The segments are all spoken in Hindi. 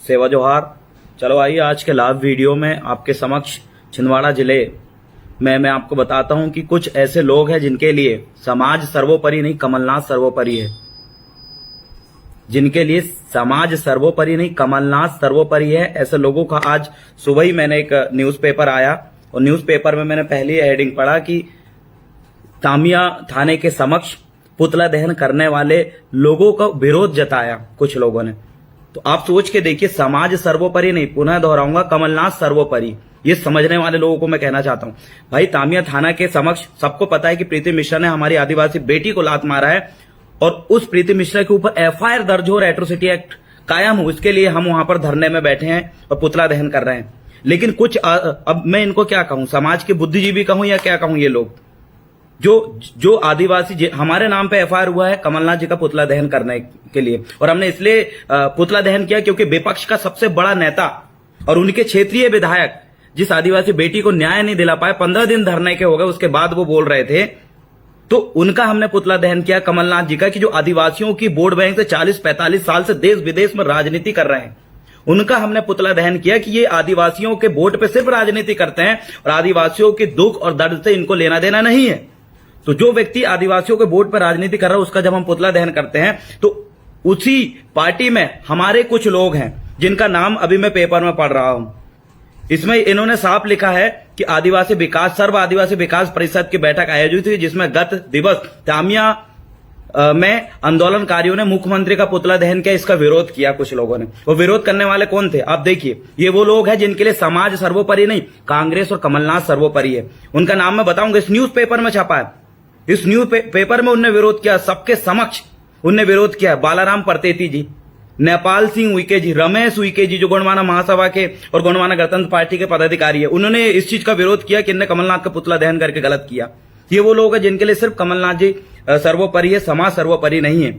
सेवा जोहार। चलो आइए आज के लाइव वीडियो में आपके समक्ष छिंदवाड़ा जिले में मैं आपको बताता हूं कि कुछ ऐसे लोग हैं जिनके लिए समाज सर्वोपरि नहीं कमलनाथ सर्वोपरि है। जिनके लिए समाज सर्वोपरि नहीं कमलनाथ सर्वोपरि है, ऐसे लोगों का आज सुबह ही मैंने एक न्यूज़पेपर आया और न्यूज़पेपर में मैंने पहली हेडिंग पढ़ा कि तामिया थाने के समक्ष पुतला दहन करने वाले लोगों का विरोध जताया कुछ लोगों ने। तो आप सोच के देखिए, समाज सर्वोपरि नहीं, पुनः दोहराऊंगा, कमलनाथ सर्वोपरि। ये समझने वाले लोगों को मैं कहना चाहता हूं, भाई तामिया थाना के समक्ष सबको पता है कि प्रीति मिश्रा ने हमारी आदिवासी बेटी को लात मारा है और उस प्रीति मिश्रा के ऊपर एफआईआर दर्ज हो और एट्रोसिटी एक्ट कायम हो, इसके लिए हम वहां पर धरने में बैठे हैं और पुतला दहन कर रहे हैं। लेकिन कुछ अब मैं इनको क्या कहूं, समाज के बुद्धिजीवी कहूं या क्या कहूं, ये लोग जो आदिवासी हमारे नाम पे एफआईआर हुआ है कमलनाथ जी का पुतला दहन करने के लिए, और हमने इसलिए पुतला दहन किया क्योंकि विपक्ष का सबसे बड़ा नेता और उनके क्षेत्रीय विधायक जिस आदिवासी बेटी को न्याय नहीं दिला पाए, 15 दिन धरने के हो गए, उसके बाद वो बोल रहे थे, तो उनका हमने पुतला दहन किया कमलनाथ जी का, कि जो आदिवासियों की वोट बैंक से 40-45 साल से देश विदेश में राजनीति कर रहे हैं, उनका हमने पुतला दहन किया कि ये आदिवासियों के वोट पे सिर्फ राजनीति करते हैं और आदिवासियों के दुख और दर्द से इनको लेना देना नहीं है। तो जो व्यक्ति आदिवासियों के वोट पर राजनीति कर रहा है उसका जब हम पुतला दहन करते हैं तो उसी पार्टी में हमारे कुछ लोग हैं जिनका नाम अभी मैं पेपर में पढ़ रहा हूं। इसमें इन्होंने साफ लिखा है कि आदिवासी विकास सर्व आदिवासी विकास परिषद की बैठक आयोजित हुई जिसमें गत दिवस तामिया में आंदोलनकारियों ने मुख्यमंत्री का पुतला दहन किया। इसका विरोध किया कुछ लोगों ने। वो विरोध करने वाले कौन थे आप देखिए, ये वो लोग हैं जिनके लिए समाज सर्वोपरि नहीं कांग्रेस और कमलनाथ सर्वोपरि है। उनका नाम मैं बताऊंगा, इस न्यूज पेपर में छपा है। इस न्यूज पेपर में उनने विरोध किया, सबके समक्ष उनने विरोध किया। बालाराम परतेती जी, नेपाल सिंह उइके जी, रमेश उइके जी जो गोंडवाना महासभा के और गोंडवाना गणतंत्र पार्टी के पदाधिकारी है, उन्होंने इस चीज का विरोध किया कि इन्होंने कमलनाथ का पुतला दहन करके गलत किया। ये वो लोग हैं जिनके लिए सिर्फ कमलनाथ जी सर्वोपरि है, समाज सर्वोपरि नहीं है।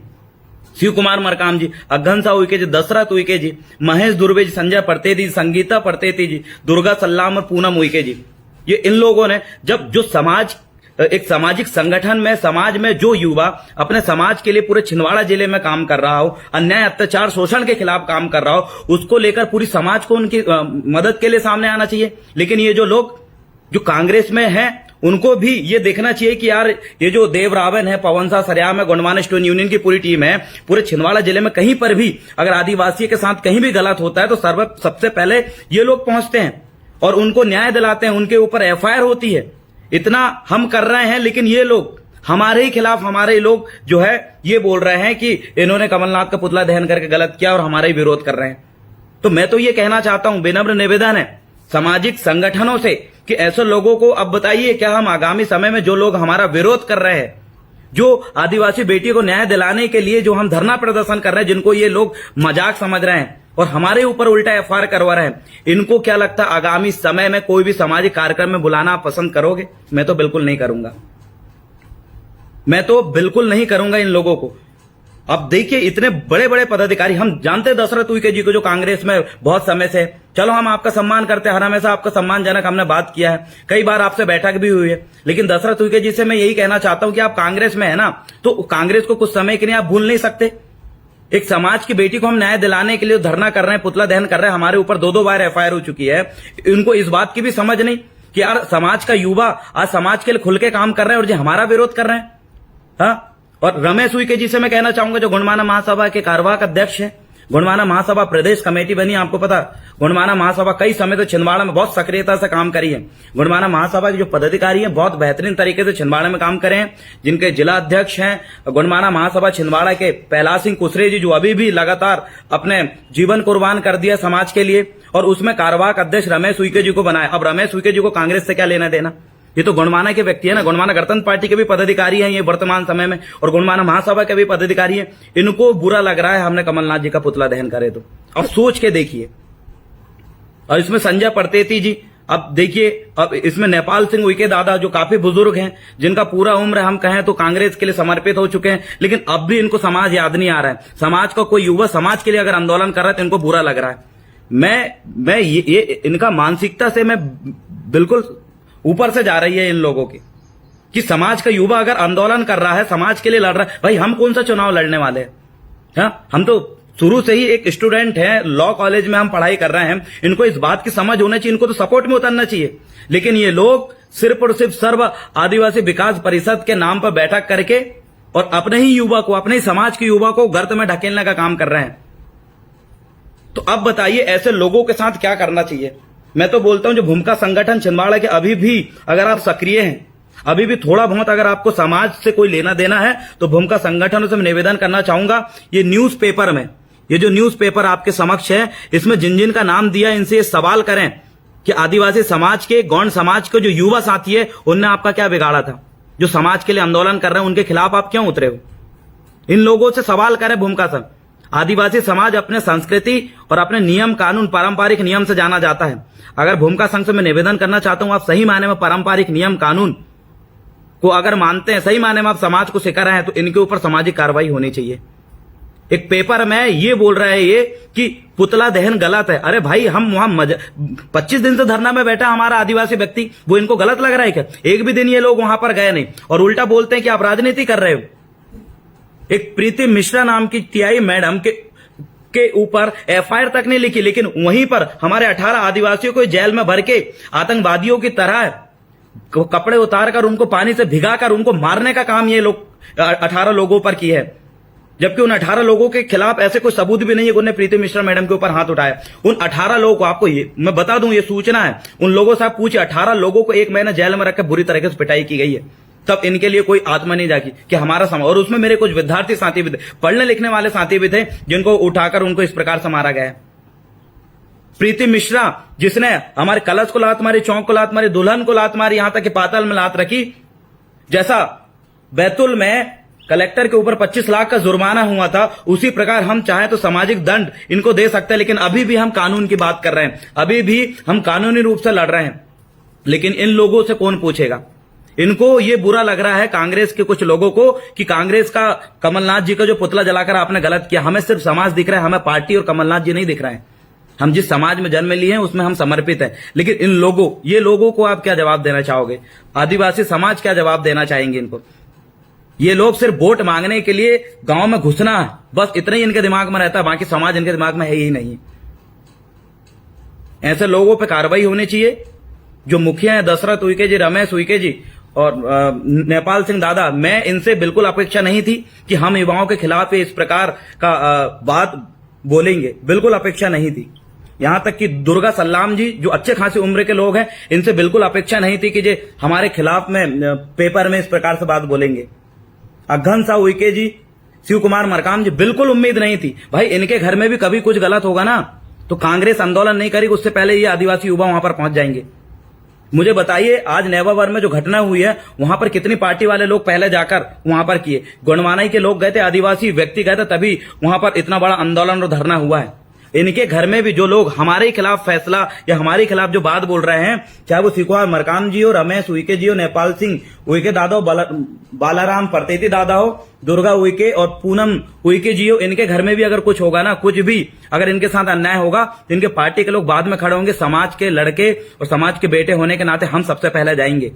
शिव कुमार मरकाम जी, अघनसा उइके जी, दशरथ उइके जी, महेश दुर्वे जी, संजय परतेती, संगीता परतेती जी, दुर्गा सल्लाम और पूनम उइके जी, ये इन लोगों ने जब जो समाज एक सामाजिक संगठन में समाज में जो युवा अपने समाज के लिए पूरे छिंदवाड़ा जिले में काम कर रहा हो, अन्याय अत्याचार शोषण के खिलाफ काम कर रहा हो, उसको लेकर पूरी समाज को उनकी मदद के लिए सामने आना चाहिए। लेकिन ये जो लोग जो कांग्रेस में हैं उनको भी ये देखना चाहिए कि यार ये जो देव रावण है, पवन शाह सरियाम है, गोंडवाना स्टोन यूनियन की पूरी टीम है, पूरे छिंदवाड़ा जिले में कहीं पर भी अगर आदिवासी के साथ कहीं भी गलत होता है तो सबसे पहले ये लोग पहुंचते हैं और उनको न्याय दिलाते हैं, उनके ऊपर एफआईआर होती है। इतना हम कर रहे हैं लेकिन ये लोग हमारे ही खिलाफ, हमारे लोग जो है ये बोल रहे हैं कि इन्होंने कमलनाथ का पुतला दहन करके गलत किया और हमारा ही विरोध कर रहे हैं। तो मैं तो ये कहना चाहता हूं, विनम्र निवेदन है सामाजिक संगठनों से कि ऐसे लोगों को अब बताइए, क्या हम आगामी समय में जो लोग हमारा विरोध कर रहे हैं, जो आदिवासी बेटी को न्याय दिलाने के लिए जो हम धरना प्रदर्शन कर रहे हैं, जिनको ये लोग मजाक समझ रहे हैं और हमारे ऊपर उल्टा एफआईआर करवा रहे हैं, इनको क्या लगता है आगामी समय में कोई भी सामाजिक कार्यक्रम में बुलाना आप पसंद करोगे? मैं तो बिल्कुल नहीं करूंगा, मैं तो बिल्कुल नहीं करूंगा इन लोगों को। अब देखिए इतने बड़े बड़े पदाधिकारी, हम जानते हैं दशरथ उइके जी को जो कांग्रेस में बहुत समय से, चलो हम आपका सम्मान करते हैं, हर हमेशा आपका सम्मानजनक हमने बात किया है, कई बार आपसे बैठक भी हुई है। लेकिन दशरथ उइके जी से मैं यही कहना चाहता हूं कि आप कांग्रेस में है ना, तो कांग्रेस को कुछ समय के लिए आप भूल नहीं सकते। एक समाज की बेटी को हम न्याय दिलाने के लिए धरना कर रहे हैं, पुतला दहन कर रहे हैं, हमारे ऊपर 2-2 बार एफआईआर हो चुकी है। इनको इस बात की भी समझ नहीं कि यार समाज का युवा आज समाज के लिए खुल के काम कर रहे हैं और जो हमारा विरोध कर रहे हैं। हाँ, और रमेश उइके जी से मैं कहना चाहूंगा जो गोंडवाना महासभा के कार्यवाहक अध्यक्ष है, गोंडवाना महासभा प्रदेश कमेटी बनी, आपको पता गोंडवाना महासभा कई समय से छिंदवाड़ा में बहुत सक्रियता से काम करी है। गोंडवाना महासभा के जो पदाधिकारी हैं बहुत बेहतरीन तरीके से छिंदवाड़ा में काम करे हैं, जिनके जिला अध्यक्ष हैं गोंडवाना महासभा छिंदवाड़ा के पहला सिंह कुसरे जी, जो अभी भी लगातार अपने जीवन कुर्बान कर दिया समाज के लिए, और उसमें कार्यवाहक अध्यक्ष रमेश उइके जी को बनाया। अब रमेश उइके जी को कांग्रेस से क्या लेना देना, ये तो गोंडवाना के व्यक्ति है ना, गोंडवाना गणतंत्र पार्टी के भी पदाधिकारी हैं ये वर्तमान समय में, और गोंडवाना महासभा के भी पदाधिकारी हैं। इनको बुरा लग रहा है हमने कमलनाथ जी का पुतला दहन करे तो अब सोच के देखिए। और इसमें संजय परतेती जी, अब देखिए, अब इसमें नेपाल सिंह उइके दादा जो काफी बुजुर्ग हैं, जिनका पूरा उम्र हम कहें तो कांग्रेस के लिए समर्पित हो चुके हैं, लेकिन अब भी इनको समाज याद नहीं आ रहा है। समाज का कोई युवा समाज के लिए अगर आंदोलन कर रहा है तो इनको बुरा लग रहा है। मैं ये इनका मानसिकता से मैं बिल्कुल ऊपर से जा रही है इन लोगों की, कि समाज का युवा अगर आंदोलन कर रहा है, समाज के लिए लड़ रहा है, भाई हम कौन सा चुनाव लड़ने वाले हैं? हाँ, हम तो शुरू से ही एक स्टूडेंट है, लॉ कॉलेज में हम पढ़ाई कर रहे हैं, इनको इस बात की समझ होना चाहिए, इनको तो सपोर्ट में उतरना चाहिए। लेकिन ये लोग सिर्फ और सिर्फ सर्व आदिवासी विकास परिषद के नाम पर बैठक करके और अपने ही युवा को, अपने ही समाज के युवा को गर्त में ढकेलने का काम कर रहे हैं। तो अब बताइए ऐसे लोगों के साथ क्या करना चाहिए। मैं तो बोलता हूं जो भूमिका संगठन छिंदवाड़ा के अभी भी अगर आप सक्रिय हैं, अभी भी थोड़ा बहुत अगर आपको समाज से कोई लेना देना है, तो भूमिका संगठनों से मैं निवेदन करना चाहूंगा, ये न्यूज़पेपर में, ये जो न्यूज़पेपर आपके समक्ष है, इसमें जिन जिन का नाम दिया इनसे ये सवाल करें कि आदिवासी समाज के, गौंड समाज के जो युवा साथी है उनने आपका क्या बिगाड़ा था, जो समाज के लिए आंदोलन कर रहे हैं उनके खिलाफ आप क्यों उतरे हो। इन लोगों से सवाल करें भूमिका संघ। आदिवासी समाज अपने संस्कृति और अपने नियम कानून, पारंपरिक नियम से जाना जाता है। अगर भूमिका संघ से मैं निवेदन करना चाहता हूं, आप सही मायने में पारंपरिक नियम कानून को अगर मानते हैं, सही मायने में आप समाज को सिखा रहे हैं, तो इनके ऊपर सामाजिक कार्रवाई होनी चाहिए। एक पेपर में ये बोल रहा है ये कि पुतला दहन गलत है। अरे भाई, हम वहां 25 दिन से धरना में बैठा हमारा आदिवासी व्यक्ति, वो इनको गलत लग रहा है क्या? एक भी दिन ये लोग वहां पर गए नहीं और उल्टा बोलते हैं कि आप राजनीति कर रहे हो। एक प्रीति मिश्रा नाम की टीआई मैडम के ऊपर एफआईआर तक नहीं लिखी, लेकिन वहीं पर हमारे 18 आदिवासियों को जेल में भर के आतंकवादियों की तरह कपड़े उतार कर, उनको पानी से भिगाकर उनको मारने का काम ये लोग 18 लोगों पर की है। जबकि उन 18 लोगों के खिलाफ ऐसे कोई सबूत भी नहीं है कि उन्होंने प्रीति मिश्रा मैडम के ऊपर हाथ उठाया। उन 18 लोगों को, आपको ये मैं बता दूं, ये सूचना है, उन लोगों से आप पूछिए, 18 लोगों को 1 महीना जेल में रखकर बुरी तरीके से पिटाई की गई है, तब इनके लिए कोई आत्मा नहीं जागी कि हमारा समाज। और उसमें मेरे कुछ विद्यार्थी साथी भी थे, पढ़ने लिखने वाले साथी भी थे, जिनको उठाकर उनको इस प्रकार से मारा गया। प्रीति मिश्रा जिसने हमारे कलश को लात मारी, चौक को लात मारी, दुल्हन को लात मारी, यहां तक कि पाताल में लात रखी, जैसा बैतूल में कलेक्टर के ऊपर 25 लाख का जुर्माना हुआ था, उसी प्रकार हम चाहें तो सामाजिक दंड इनको दे सकते हैं। लेकिन अभी भी हम कानून की बात कर रहे हैं, अभी भी हम कानूनी रूप से लड़ रहे हैं। लेकिन इन लोगों से कौन पूछेगा? इनको ये बुरा लग रहा है कांग्रेस के कुछ लोगों को कि कांग्रेस का कमलनाथ जी का जो पुतला जलाकर आपने गलत किया। हमें सिर्फ समाज दिख रहा है, हमें पार्टी और कमलनाथ जी नहीं दिख रहे हैं। हम जिस समाज में जन्म लिए हैं उसमें हम समर्पित हैं। लेकिन इन लोगों, ये लोगों को आप क्या जवाब देना चाहोगे? आदिवासी समाज क्या जवाब देना चाहेंगे इनको? ये लोग सिर्फ वोट मांगने के लिए गांव में घुसना है, बस इतना ही इनके दिमाग में रहता है, बाकी समाज इनके दिमाग में है ही नहीं। ऐसे लोगों पे कार्रवाई होनी चाहिए। जो मुखिया है दशरथ उइके जी, रमेश उइके जी और नेपाल सिंह दादा, मैं इनसे बिल्कुल अपेक्षा नहीं थी कि हम युवाओं के खिलाफ इस प्रकार का बात बोलेंगे, बिल्कुल अपेक्षा नहीं थी। यहां तक कि दुर्गा सल्लाम जी, जो अच्छे खासी उम्र के लोग हैं, इनसे बिल्कुल अपेक्षा नहीं थी कि जे हमारे खिलाफ में पेपर में इस प्रकार से बात बोलेंगे। अघन साहू उइके जी, शिव कुमार मरकाम जी, बिल्कुल उम्मीद नहीं थी। भाई, इनके घर में भी कभी कुछ गलत होगा ना तो कांग्रेस आंदोलन नहीं करेगी, उससे पहले ये आदिवासी युवा वहां पर पहुंच जाएंगे। मुझे बताइए, आज नेवावर में जो घटना हुई है, वहां पर कितनी पार्टी वाले लोग पहले जाकर वहां पर किए? गोंडवाना के लोग गए थे, आदिवासी व्यक्ति गए थे, तभी वहां पर इतना बड़ा आंदोलन और धरना हुआ है। इनके घर में भी जो लोग हमारे खिलाफ फैसला या हमारे खिलाफ जो बात बोल रहे हैं, चाहे वो शिव कुमार मरकाम जी हो, रमेश उइके जी हो, नेपाल सिंह उइके दादा हो, बालाराम परतेती दादा हो, दुर्गा उइके और पूनम उइके जी हो, इनके घर में भी अगर कुछ होगा ना, कुछ भी अगर इनके साथ अन्याय होगा, तो इनके पार्टी के लोग बाद में खड़े होंगे। समाज के लड़के और समाज के बेटे होने के नाते हम सबसे पहले जाएंगे।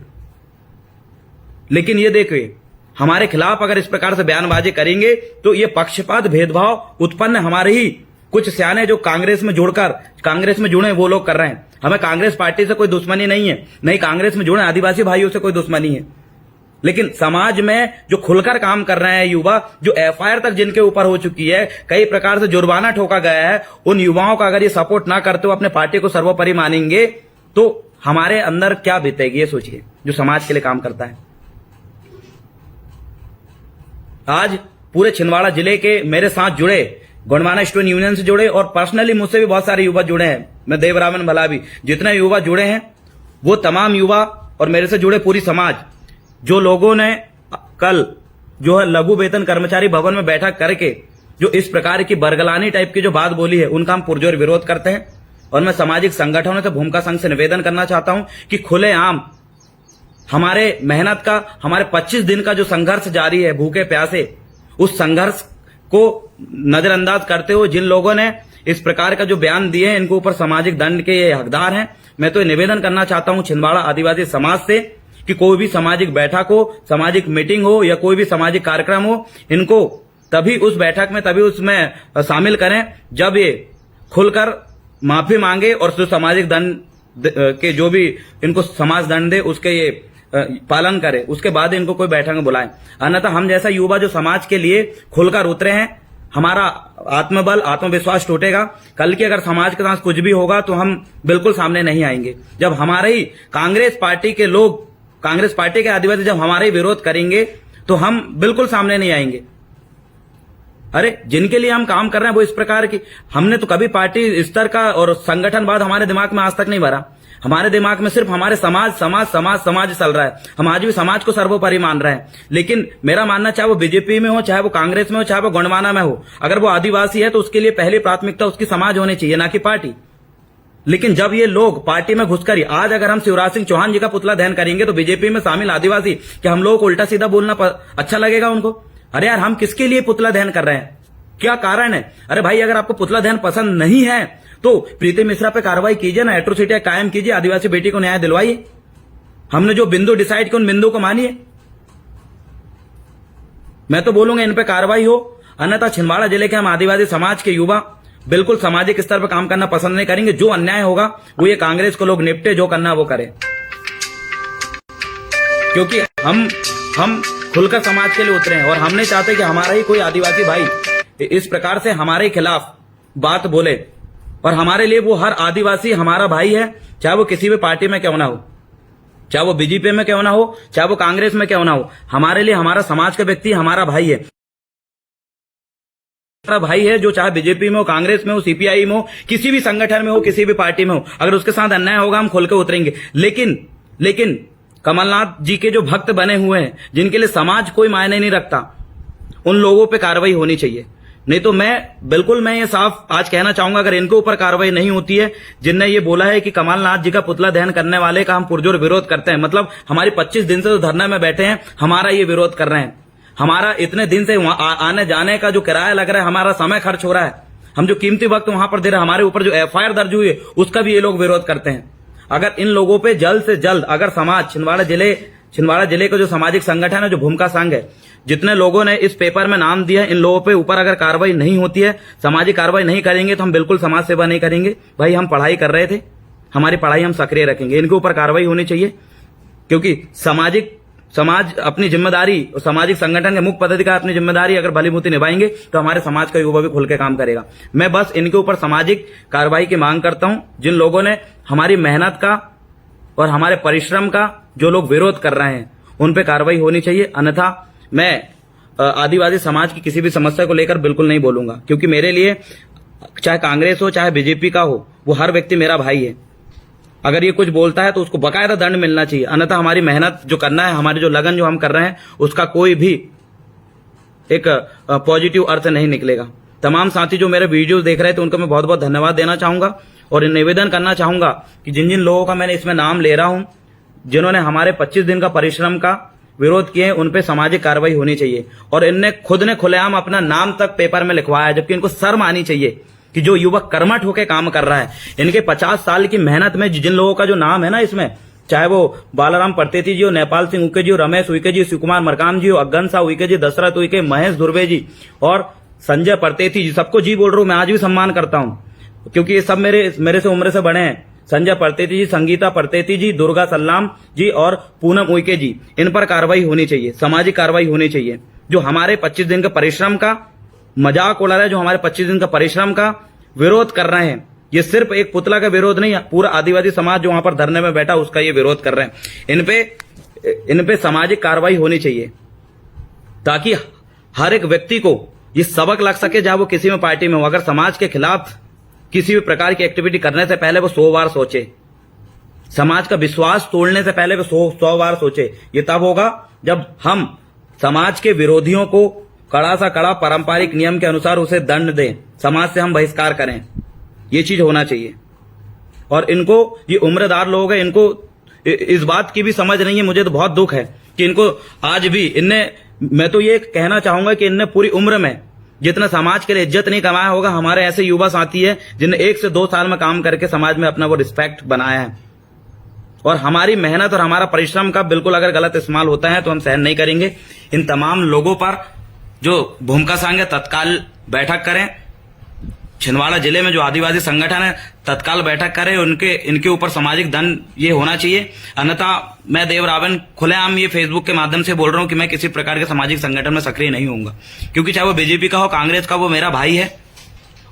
लेकिन ये देखिए, हमारे खिलाफ अगर इस प्रकार से बयानबाजी करेंगे तो ये पक्षपात, भेदभाव उत्पन्न हमारे ही कुछ सियाने जो कांग्रेस में जुड़कर, कांग्रेस में जुड़े वो लोग कर रहे हैं। हमें कांग्रेस पार्टी से कोई दुश्मनी नहीं है, नहीं कांग्रेस में जुड़े आदिवासी भाइयों से कोई दुश्मनी है। लेकिन समाज में जो खुलकर काम कर रहे हैं युवा, जो एफआईआर तक जिनके ऊपर हो चुकी है, कई प्रकार से जुर्माना ठोका गया है, उन युवाओं का अगर ये सपोर्ट ना करते हो, अपने पार्टी को सर्वोपरि मानेंगे, तो हमारे अंदर क्या बीतेगी ये सोचिए, जो समाज के लिए काम करता है। आज पूरे छिंदवाड़ा जिले के मेरे साथ जुड़े, गोंडवाना स्टूडेंट यूनियन से जुड़े और पर्सनली मुझसे भी बहुत सारे युवा जुड़े हैं, मैं देवरामन भला भी, जितने युवा जुड़े हैं वो तमाम युवा और मेरे से जुड़े पूरी समाज, जो लोगों ने कल जो है लघु वेतन कर्मचारी भवन में बैठक करके जो इस प्रकार की बरगलानी टाइप की जो बात बोली है, उनका हम पुरजोर विरोध करते हैं। और मैं सामाजिक संगठनों से, भूमिका संघ से निवेदन करना चाहता हूं कि खुलेआम हमारे मेहनत का, हमारे 25 दिन का जो संघर्ष जारी है भूखे प्यासे, उस संघर्ष को नजरअंदाज करते हुए जिन लोगों ने इस प्रकार का जो बयान दिए हैं, इनको ऊपर सामाजिक दंड के ये हकदार हैं। मैं तो निवेदन करना चाहता हूं छिंदवाड़ा आदिवासी समाज से कि कोई भी सामाजिक बैठक हो, सामाजिक मीटिंग हो या कोई भी सामाजिक कार्यक्रम हो, इनको तभी उस बैठक में, तभी उसमें शामिल करें जब ये खुलकर माफी मांगे और जो सामाजिक दंड के जो भी इनको समाज दंड दे उसके ये पालन करे, उसके बाद इनको कोई बैठक में बुलाए। अन्यथा हम जैसा युवा जो समाज के लिए खुलकर उतरे हैं, हमारा आत्मबल आत्मविश्वास टूटेगा। कल के अगर समाज के साथ कुछ भी होगा तो हम बिल्कुल सामने नहीं आएंगे। जब हमारे ही कांग्रेस पार्टी के लोग, कांग्रेस पार्टी के आदिवासी जब हमारे ही विरोध करेंगे तो हम बिल्कुल सामने नहीं आएंगे। अरे जिनके लिए हम काम कर रहे हैं वो इस प्रकार की, हमने तो कभी पार्टी स्तर का और संगठनवाद हमारे दिमाग में आज तक नहीं भरा। हमारे दिमाग में सिर्फ हमारे समाज समाज समाज समाज चल रहा है। हम आज भी समाज को सर्वोपरि मान रहे हैं। लेकिन मेरा मानना, चाहे वो बीजेपी में हो, चाहे वो कांग्रेस में हो, चाहे वो गोंडवाना में हो, अगर वो आदिवासी है तो उसके लिए पहली प्राथमिकता उसकी समाज होनी चाहिए, ना कि पार्टी। लेकिन जब ये लोग पार्टी में घुसकर ही, आज अगर हम शिवराज सिंह चौहान जी का पुतला दहन करेंगे तो बीजेपी में शामिल आदिवासी, क्या हम लोगों को उल्टा सीधा बोलना अच्छा लगेगा उनको? अरे यार, हम किसके लिए पुतला दहन कर रहे हैं? क्या कारण है? अरे भाई, अगर आपको पुतला दहन पसंद नहीं है तो प्रीति मिश्रा पे कार्रवाई कीजिए ना, एट्रोसिटी कायम कीजिए, आदिवासी बेटी को न्याय दिलवाइए। हमने जो बिंदु डिसाइड किया उन बिंदु को मानिए। मैं तो बोलूंगा इन पे कार्रवाई हो, अन्यथा छिंदवाड़ा जिले के हम आदिवासी समाज के युवा बिल्कुल सामाजिक स्तर पर काम करना पसंद नहीं करेंगे। जो अन्याय होगा वो ये कांग्रेस को लोग निपटे, जो करना वो करे। क्योंकि हम खुलकर समाज के लिए उतरे हैं और हम नहीं चाहते कि हमारा ही कोई आदिवासी भाई इस प्रकार से हमारे खिलाफ बात बोले। और हमारे लिए वो हर आदिवासी हमारा भाई है, चाहे वो किसी भी पार्टी में क्यों ना हो, चाहे वो बीजेपी में क्यों ना हो, चाहे वो कांग्रेस में क्यों ना हो। हमारे लिए हमारा समाज का व्यक्ति हमारा भाई है, हमारा भाई है, जो चाहे बीजेपी में हो, कांग्रेस में हो, सीपीआई में हो, किसी भी संगठन में हो, किसी भी पार्टी में हो। अगर उसके साथ अन्याय होगा हम खुल के उतरेंगे। लेकिन कमलनाथ जी के जो भक्त बने हुए हैं, जिनके लिए समाज कोई मायने नहीं रखता, उन लोगों पे कार्रवाई होनी चाहिए। नहीं तो मैं ये साफ आज कहना चाहूंगा, अगर इनके ऊपर कार्रवाई नहीं होती है, जिनने ये बोला है कि कमलनाथ जी का पुतला दहन करने वाले का हम पुरजोर विरोध करते हैं, मतलब हमारी 25 दिन से जो धरने में बैठे हैं हमारा ये विरोध कर रहे हैं, हमारा इतने दिन से वहां आने जाने का जो किराया लग रहा है, हमारा समय खर्च हो रहा है, हम जो कीमती वक्त वहां पर दे रहे हैं, हमारे ऊपर जो एफआईआर दर्ज हुई है उसका भी ये लोग विरोध करते हैं। अगर इन लोगों पे जल्द से जल्द, अगर समाज छिंदवाड़ा जिले का जो सामाजिक संगठन है, जो भूमिका संघ है, जितने लोगों ने इस पेपर में नाम दिया, इन लोगों पे ऊपर अगर कार्रवाई नहीं होती है, सामाजिक कार्रवाई नहीं करेंगे तो हम बिल्कुल समाज सेवा नहीं करेंगे। भाई, हम पढ़ाई कर रहे थे, हमारी पढ़ाई हम सक्रिय रखेंगे। इनके ऊपर कार्रवाई होनी चाहिए, क्योंकि समाज अपनी जिम्मेदारी और सामाजिक संगठन के मुख्य पदाधिकारी अपनी जिम्मेदारी अगर भलीभांति निभाएंगे तो हमारे समाज का युवा भी खुल के काम करेगा। मैं बस इनके ऊपर सामाजिक कार्रवाई की मांग करता हूं। जिन लोगों ने हमारी मेहनत का और हमारे परिश्रम का जो लोग विरोध कर रहे हैं उन पे कार्रवाई होनी चाहिए। अन्यथा मैं आदिवासी समाज की किसी भी समस्या को लेकर बिल्कुल नहीं बोलूंगा, क्योंकि मेरे लिए चाहे कांग्रेस हो चाहे बीजेपी का हो, वो हर व्यक्ति मेरा भाई है। अगर ये कुछ बोलता है तो उसको बकायदा दंड मिलना चाहिए, अन्यथा हमारी मेहनत जो करना है, हमारी जो लगन जो हम कर रहे हैं, उसका कोई भी एक पॉजिटिव अर्थ नहीं निकलेगा। तमाम साथी जो मेरे वीडियो देख रहे थे उनको मैं बहुत बहुत धन्यवाद देना चाहूंगा और निवेदन करना चाहूंगा कि जिन जिन लोगों का मैंने इसमें नाम ले रहा हूं, जिन्होंने हमारे 25 दिन का परिश्रम का विरोध किए, उन पे सामाजिक कार्रवाई होनी चाहिए। और इनने खुद ने खुलेआम अपना नाम तक पेपर में लिखवाया है, जबकि इनको शर्म आनी चाहिए कि जो युवक कर्मठ होकर काम कर रहा है। इनके 50 साल की मेहनत में जिन लोगों का जो नाम है ना इसमें, चाहे वो बालाराम परतेती जी हो, नेपाल सिंह उइके जी हो, रमेश उइके जी, शिव कुमार मरकाम जी हो, अग्गन शाह उइके जी, दशरथ उइके, महेश धुर्वे जी और संजय परतेती जी, सबको जी बोल रहा हूं। मैं आज भी सम्मान करता हूं क्योंकि ये सब मेरे से उम्र से बड़े हैं। संजय परतेती जी, संगीता परतेती जी, दुर्गा सल्लाम जी और पूनम उइके जी, इन पर कार्रवाई होनी चाहिए, सामाजिक कार्रवाई होनी चाहिए। जो हमारे 25 दिन के परिश्रम का मजाक उड़ा रहे हैं, जो हमारे 25 दिन का परिश्रम का विरोध कर रहे हैं, ये सिर्फ एक पुतला का विरोध नहीं है, पूरा आदिवासी समाज जो वहां पर धरने में बैठा उसका ये विरोध कर रहे हैं। इन पे सामाजिक कार्रवाई होनी चाहिए ताकि हर एक व्यक्ति को ये सबक लग सके, चाहे वो किसी में पार्टी में हो। अगर समाज के खिलाफ किसी भी प्रकार की एक्टिविटी करने से पहले वो 100 बार सोचे, समाज का विश्वास तोड़ने से पहले वो 100 बार सोचे। ये तब होगा जब हम समाज के विरोधियों को कड़ा सा कड़ा पारंपरिक नियम के अनुसार उसे दंड दें, समाज से हम बहिष्कार करें। ये चीज होना चाहिए। और इनको, ये उम्रदार लोग हैं, इनको इस बात की भी समझ नहीं है। मुझे तो बहुत दुख है कि इनको आज भी मैं तो ये कहना चाहूंगा कि इनने पूरी उम्र में जितना समाज के लिए इज्जत नहीं कमाया होगा, हमारे ऐसे युवा साथी है जिन्हें 1 से 2 साल में काम करके समाज में अपना वो रिस्पेक्ट बनाया है। और हमारी मेहनत और हमारा परिश्रम का बिल्कुल अगर गलत इस्तेमाल होता है तो हम सहन नहीं करेंगे। इन तमाम लोगों पर जो भूमिका संघ है तत्काल बैठक करें। छिंदवाड़ा जिले में जो आदिवासी संगठन है तत्काल बैठक करें, इनके ऊपर सामाजिक दंड ये होना चाहिए। अन्यथा मैं देव रावण खुलेआम ये फेसबुक के माध्यम से बोल रहा हूं कि मैं किसी प्रकार के सामाजिक संगठन में सक्रिय नहीं होऊंगा, क्योंकि चाहे वो बीजेपी का हो, कांग्रेस का, वो मेरा भाई है।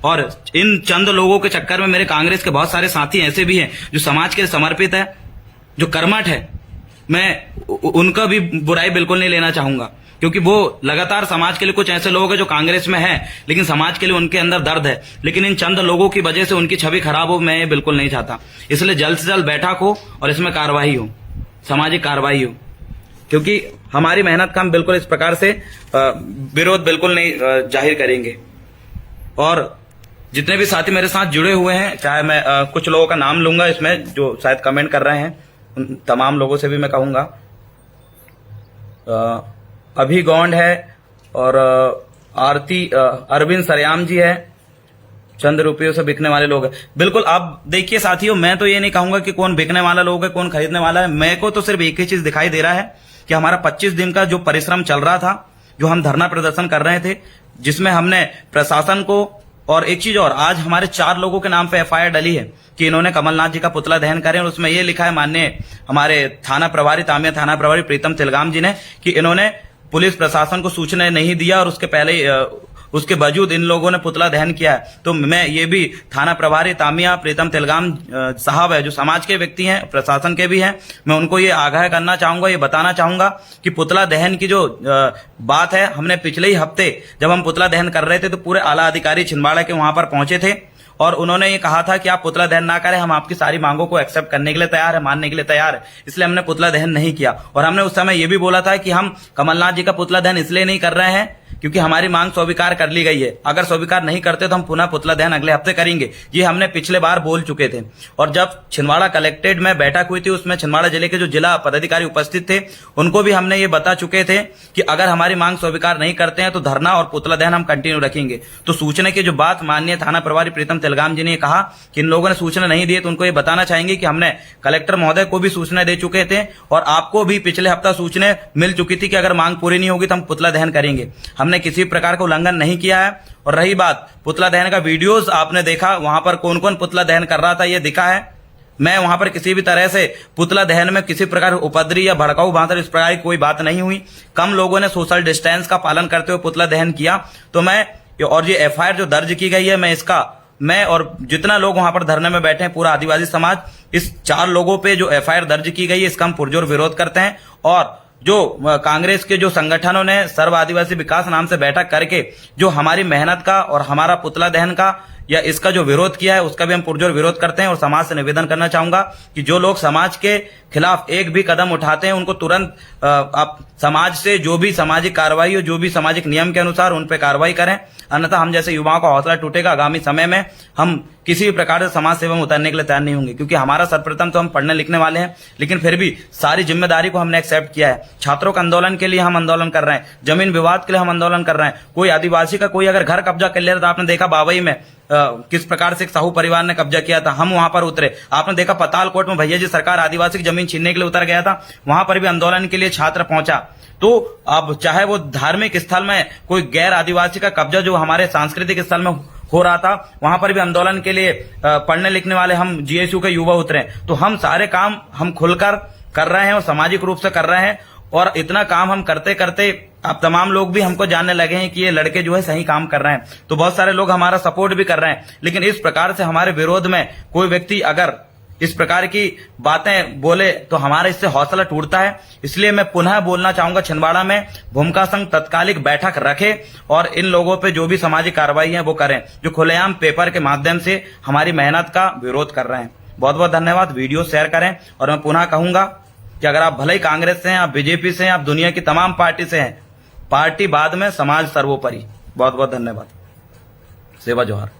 और इन चंद लोगों के चक्कर में मेरे कांग्रेस के बहुत सारे साथी ऐसे भी हैं जो समाज के लिए समर्पित है, जो कर्मठ है। मैं उनका भी बुराई बिल्कुल नहीं लेना चाहूंगा, क्योंकि वो लगातार समाज के लिए, कुछ ऐसे लोग हैं जो कांग्रेस में हैं लेकिन समाज के लिए उनके अंदर दर्द है, लेकिन इन चंद लोगों की वजह से उनकी छवि खराब हो, मैं ये बिल्कुल नहीं चाहता। इसलिए जल्द से जल्द बैठक हो और इसमें कार्रवाई हो, सामाजिक कार्रवाई हो, क्योंकि हमारी मेहनत का हम बिल्कुल इस प्रकार से विरोध बिल्कुल नहीं जाहिर करेंगे। और जितने भी साथी मेरे साथ जुड़े हुए हैं, चाहे मैं कुछ लोगों का नाम लूंगा इसमें जो शायद कमेंट कर रहे हैं, उन तमाम लोगों से भी मैं कहूंगा। अभी गौंड है और आरती अरविंद सरयाम जी है, चंद रुपयों से बिकने वाले लोग हैं। बिल्कुल, आप देखिए साथियों, मैं तो ये नहीं कहूंगा कि कौन बिकने वाला लोग है, कौन खरीदने वाला है। मेरे को तो सिर्फ एक ही चीज दिखाई दे रहा है कि हमारा 25 दिन का जो परिश्रम चल रहा था, जो हम धरना प्रदर्शन कर रहे थे, जिसमें हमने प्रशासन को, और एक चीज और, आज हमारे 4 लोगों के नाम पे एफआईआर डली है कि इन्होंने कमलनाथ जी का पुतला दहन करे, और उसमें ये लिखा है माननीय हमारे थाना प्रभारी, तामिया थाना प्रभारी प्रीतम तिलगाम जी ने, कि इन्होंने पुलिस प्रशासन को सूचना नहीं दिया और उसके पहले उसके बावजूद इन लोगों ने पुतला दहन किया है। तो मैं ये भी थाना प्रभारी तामिया प्रीतम तिलगाम साहब है, जो समाज के व्यक्ति हैं, प्रशासन के भी हैं, मैं उनको ये आगाह करना चाहूंगा, ये बताना चाहूंगा कि पुतला दहन की जो बात है, हमने पिछले ही हफ्ते जब हम पुतला दहन कर रहे थे तो पूरे आला अधिकारी छिंदवाड़ा के वहां पर पहुंचे थे और उन्होंने ये कहा था कि आप पुतला दहन ना करें, हम आपकी सारी मांगों को एक्सेप्ट करने के लिए तैयार है, मानने के लिए तैयार है। इसलिए हमने पुतला दहन नहीं किया। और हमने उस समय ये भी बोला था कि हम कमलनाथ जी का पुतला दहन इसलिए नहीं कर रहे हैं क्योंकि हमारी मांग स्वीकार कर ली गई है, अगर स्वीकार नहीं करते तो हम पुनः पुतला दहन अगले हफ्ते करेंगे। ये हमने पिछले बार बोल चुके थे। और जब छिंदवाड़ा कलेक्ट्रेट में बैठक हुई थी, उसमें छिंदवाड़ा जिले के जो जिला पदाधिकारी उपस्थित थे, उनको भी हमने ये बता चुके थे कि अगर हमारी मांग स्वीकार नहीं करते हैं तो धरना और पुतला दहन हम कंटिन्यू रखेंगे। तो सूचना की जो बात माननीय थाना प्रभारी प्रीतम तिलगाम जी ने कहा कि इन लोगों ने सूचना नहीं दी है, तो उनको ये बताना चाहेंगे कि हमने कलेक्टर महोदय को भी सूचना दे चुके थे और आपको भी पिछले हफ्ता सूचना मिल चुकी थी कि अगर मांग पूरी नहीं होगी तो हम पुतला दहन करेंगे। हमने किसी प्रकार का उल्लंघन नहीं किया है। और रही बात पुतला दहन का, वीडियोस आपने देखा, वहां पर कौन कौन पुतला दहन कर रहा था ये दिखा है। मैं वहां पर किसी भी तरह से पुतला दहन में किसी प्रकार उपद्रवी या भड़काऊ भाषा इस प्रकार की कोई बात नहीं हुई। कम लोगों ने सोशल डिस्टेंस का पालन करते हुए पुतला दहन किया। तो मैं, और ये एफआईआर जो दर्ज की गई है, मैं और जितना लोग वहां पर धरने में बैठे हैं, पूरा आदिवासी समाज, इस 4 लोगों पे जो एफआईआर दर्ज की गई है इसका हम पुरजोर विरोध करते हैं। और जो कांग्रेस के जो संगठनों ने सर्व आदिवासी विकास नाम से बैठक करके जो हमारी मेहनत का और हमारा पुतला दहन का या इसका जो विरोध किया है, उसका भी हम पुरजोर विरोध करते हैं। और समाज से निवेदन करना चाहूंगा कि जो लोग समाज के खिलाफ एक भी कदम उठाते हैं, उनको तुरंत आप समाज से जो भी सामाजिक कार्रवाई हो, जो भी सामाजिक नियम के अनुसार उन पर कार्रवाई करें। अन्यथा हम जैसे युवाओं का हौसला टूटेगा। आगामी समय में हम किसी भी प्रकार से समाज सेवा में उतरने के लिए तैयार नहीं होंगे, क्योंकि हमारा सर्वप्रथम तो हम पढ़ने लिखने वाले हैं, लेकिन फिर भी सारी जिम्मेदारी को हमने एक्सेप्ट किया है। छात्रों के आंदोलन के लिए हम आंदोलन कर रहे हैं, जमीन विवाद के लिए हम आंदोलन कर रहे हैं। कोई आदिवासी का कोई अगर घर कब्जा कर ले रहा था, आपने देखा बाबई में किस प्रकार से एक साहू परिवार ने कब्जा किया था, हम वहां पर उतरे। आपने देखा पतालकोट में भैया जी सरकार आदिवासी की जमीन छीनने के लिए उतर गया था, वहां पर भी आंदोलन के लिए छात्र पहुंचा। तो अब चाहे वो धार्मिक स्थल में कोई गैर आदिवासी का कब्जा जो हमारे सांस्कृतिक स्थल में हो रहा था, वहां पर भी आंदोलन के लिए पढ़ने लिखने वाले हम जीएसयू के युवा उतरे। तो हम सारे काम हम खुलकर कर रहे हैं और सामाजिक रूप से कर रहे हैं। और इतना काम हम करते करते अब तमाम लोग भी हमको जानने लगे हैं कि ये लड़के जो है सही काम कर रहे हैं। तो बहुत सारे लोग हमारा सपोर्ट भी कर रहे हैं। लेकिन इस प्रकार से हमारे विरोध में कोई व्यक्ति अगर इस प्रकार की बातें बोले तो हमारा इससे हौसला टूटता है। इसलिए मैं पुनः बोलना चाहूंगा, छिंदवाड़ा में भूमिका संघ तत्कालिक बैठक रखे और इन लोगों पे जो भी सामाजिक कार्रवाई है वो करें, जो खुलेआम पेपर के माध्यम से हमारी मेहनत का विरोध कर रहे हैं। बहुत बहुत धन्यवाद। वीडियो शेयर करें। और मैं पुनः कहूंगा कि अगर आप भले ही कांग्रेस से हैं, आप बीजेपी से हैं, आप दुनिया की तमाम पार्टी से हैं, पार्टी बाद में, समाज सर्वोपरि। बहुत बहुत धन्यवाद। सेवा जोहार।